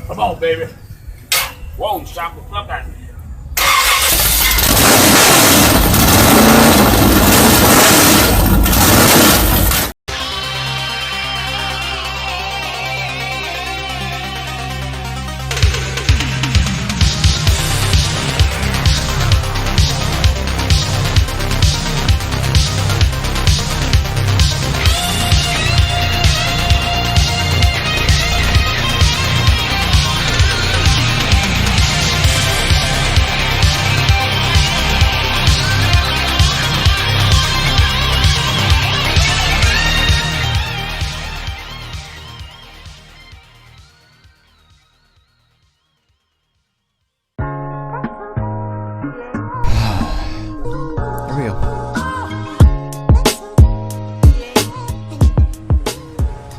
Come on, baby. Whoa, shot the fuck out of me.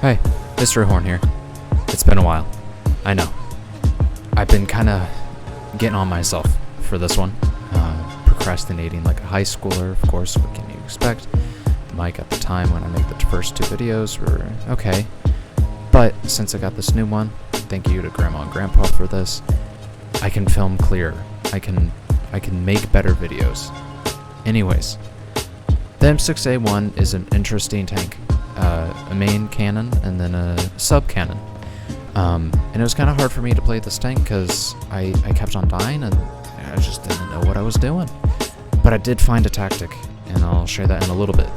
Hey, Mr. Horn here. It's been a while. I know. I've been kind of getting on myself for this one. Procrastinating like a high schooler, of course. What can you expect? The mic at the time when I made the first two videos were okay. But since I got this new one, thank you to Grandma and Grandpa for this, I can film clearer. I can make better videos. Anyways, the M6A1 is an interesting tank. A main cannon and then a sub cannon, and it was kind of hard for me to play this tank because I kept on dying and I just didn't know what I was doing. But I did find a tactic, and I'll share that in a little bit.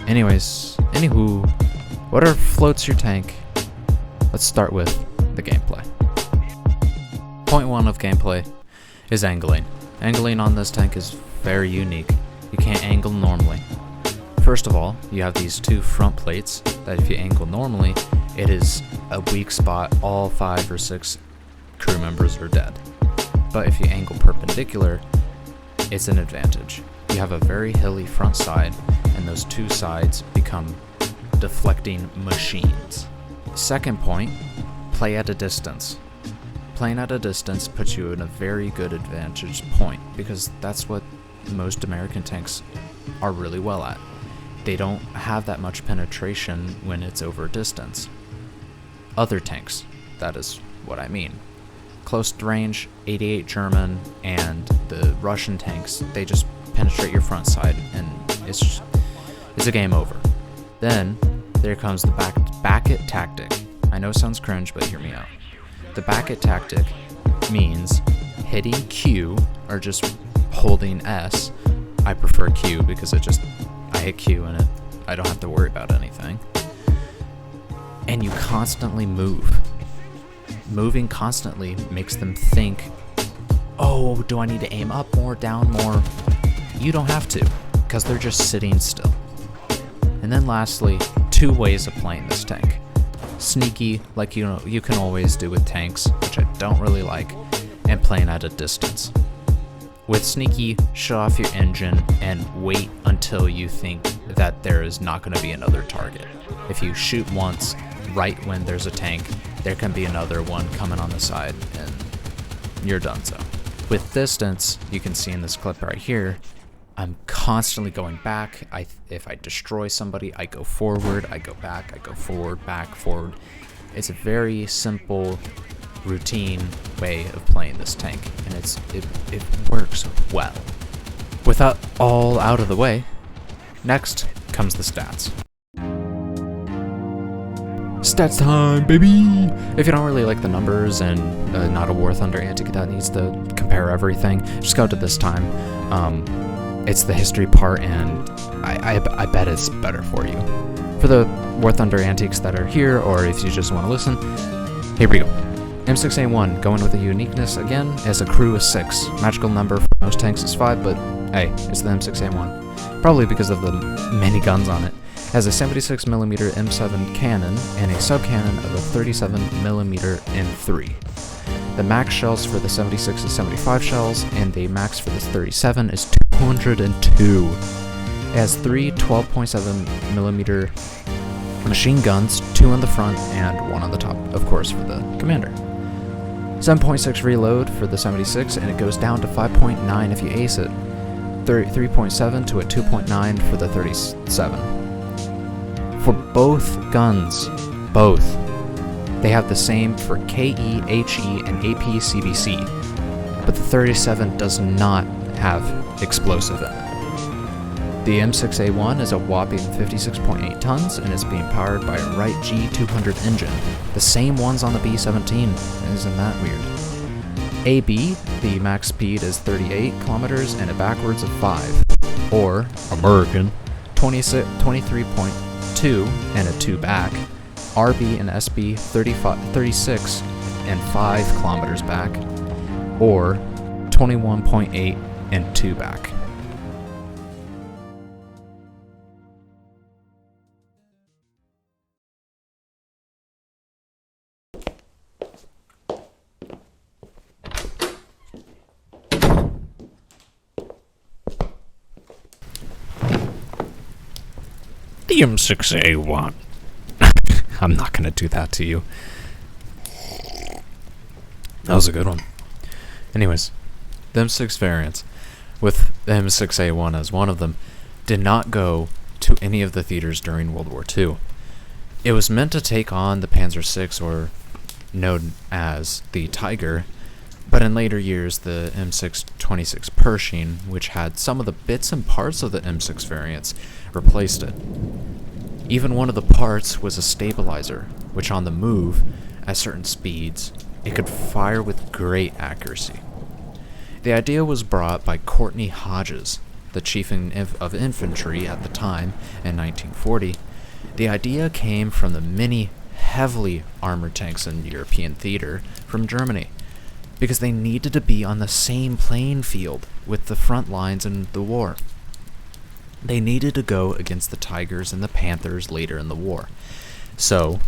Anywho, whatever floats your tank, let's start with the gameplay. Point 1 of gameplay is angling. Angling on this tank is very unique. You can't angle normally. First of all, you have these two front plates that if you angle normally, it is a weak spot. All 5 or 6 crew members are dead. But if you angle perpendicular, it's an advantage. You have a very hilly front side, and those two sides become deflecting machines. Second point, play at a distance. Playing at a distance puts you in a very good advantage point, because that's what most American tanks are really well at. They don't have that much penetration when it's over distance. Other tanks, that is what I mean. Close range, 88 German, and the Russian tanks, they just penetrate your front side, and it's a game over. Then, there comes the back-it tactic. I know it sounds cringe, but hear me out. The back-it tactic means hitting Q, or just holding S. I prefer Q because I hit Q and I don't have to worry about anything. And you constantly move. Moving constantly makes them think, oh, do I need to aim up more, down more? You don't have to, because they're just sitting still. And then lastly, 2 ways of playing this tank. Sneaky, like you can always do with tanks, which I don't really like, and playing at a distance. With sneaky, shut off your engine and wait until you think that there is not going to be another target. If you shoot once, right when there's a tank, there can be another one coming on the side, and you're done so. With distance, you can see in this clip right here, I'm constantly going back. If I destroy somebody, I go forward, I go back, I go forward, back, forward. It's a very simple routine way of playing this tank, and it works well. With that all out of the way, next comes the stats. Stats time, baby! If you don't really like the numbers and not a War Thunder antique that needs to compare everything, just go to this time. It's the history part, and I bet it's better for you. For the War Thunder antiques that are here, or if you just want to listen, here we go. M6A1, going with a uniqueness again, as a crew of 6. Magical number for most tanks is 5, but hey, it's the M6A1. Probably because of the many guns on it. It has a 76mm M7 cannon and a sub-cannon of a 37mm M3. The max shells for the 76 is 75 shells, and the max for this 37 is 202. It has 3 12.7mm machine guns, 2 on the front and 1 on the top, of course, for the commander. 7.6 reload for the 76, and it goes down to 5.9 if you ace it. 3.7 to a 2.9 for the 37. For both guns, They have the same for KE, HE, and AP CBC, but the 37 does not have explosive in it. The M6A1 is a whopping 56.8 tons and is being powered by a Wright G200 engine, the same ones on the B-17. Isn't that weird? AB, the max speed is 38 kilometers and a backwards of 5, or American 23.2 and a 2 back. RB and SB 36 and 5 kilometers back, or 21.8 and 2 back. The M6A1. I'm not gonna do that to you. That was a good one. Anyways, the M6 variants, with the M6A1 as one of them, did not go to any of the theaters during World War II. It was meant to take on the Panzer VI, or known as the Tiger, but in later years the M626 Pershing, which had some of the bits and parts of the M6 variants, replaced it. Even one of the parts was a stabilizer, which on the move, at certain speeds, it could fire with great accuracy. The idea was brought by Courtney Hodges, the chief of infantry at the time in 1940. The idea came from the many heavily armored tanks in European theater from Germany, because they needed to be on the same playing field with the front lines in the war. They needed to go against the Tigers and the Panthers later in the war. So,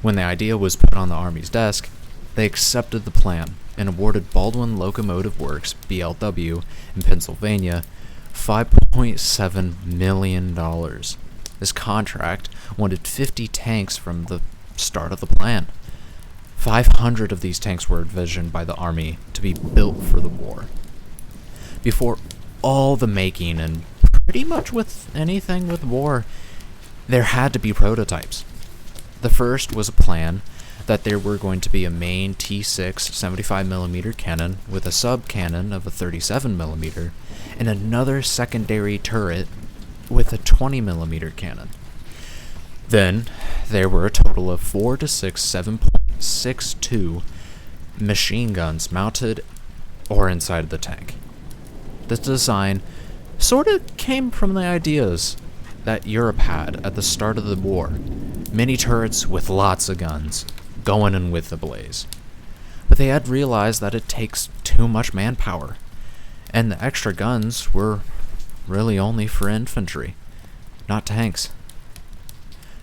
when the idea was put on the Army's desk, they accepted the plan and awarded Baldwin Locomotive Works, BLW, in Pennsylvania, $5.7 million. This contract wanted 50 tanks from the start of the plan. 500 of these tanks were envisioned by the Army to be built for the war. Before all the making, and pretty much with anything with war, there had to be prototypes. The first was a plan that there were going to be a main T6 75mm cannon with a sub-cannon of a 37mm, and another secondary turret with a 20mm cannon. Then, there were a total of 4 to 6 7.62 machine guns mounted or inside the tank. This design sort of came from the ideas that Europe had at the start of the war. Mini turrets with lots of guns, going in with the blaze. But they had realized that it takes too much manpower, and the extra guns were really only for infantry, not tanks.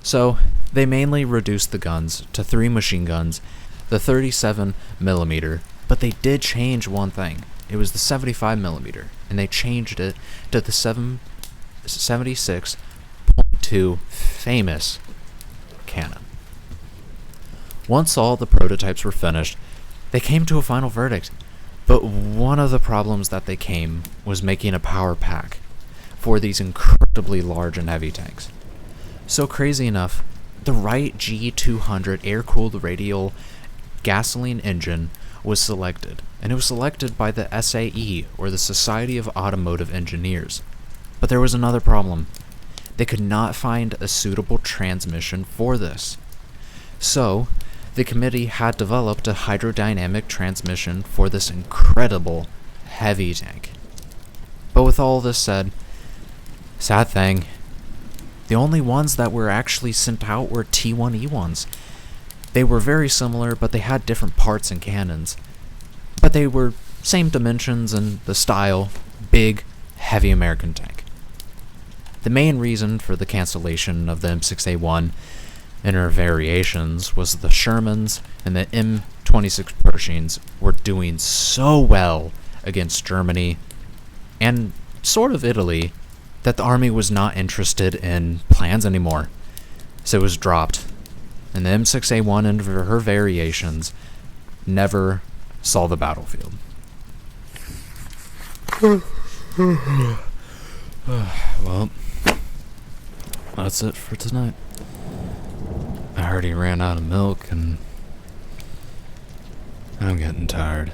So, they mainly reduced the guns to 3 machine guns, the 37mm, but they did change one thing. It was the 75mm, and they changed it to the 76.2 famous cannon. Once all the prototypes were finished, they came to a final verdict, but one of the problems that they came was making a power pack for these incredibly large and heavy tanks. So crazy enough, the Wright G200 air-cooled radial gasoline engine was selected, and it was selected by the SAE, or the Society of Automotive Engineers. But there was another problem. They could not find a suitable transmission for this. So, the committee had developed a hydrodynamic transmission for this incredible heavy tank. But with all this said, sad thing, the only ones that were actually sent out were T1E1s. They were very similar, but they had different parts and cannons. But they were same dimensions and the style, big, heavy American tank. The main reason for the cancellation of the M6A1 and her variations was the Shermans and the M26 Pershings were doing so well against Germany and sort of Italy that the Army was not interested in plans anymore. So it was dropped, and the M6A1 and her variations never saw the battlefield. Well, that's it for tonight. I already ran out of milk, and I'm getting tired.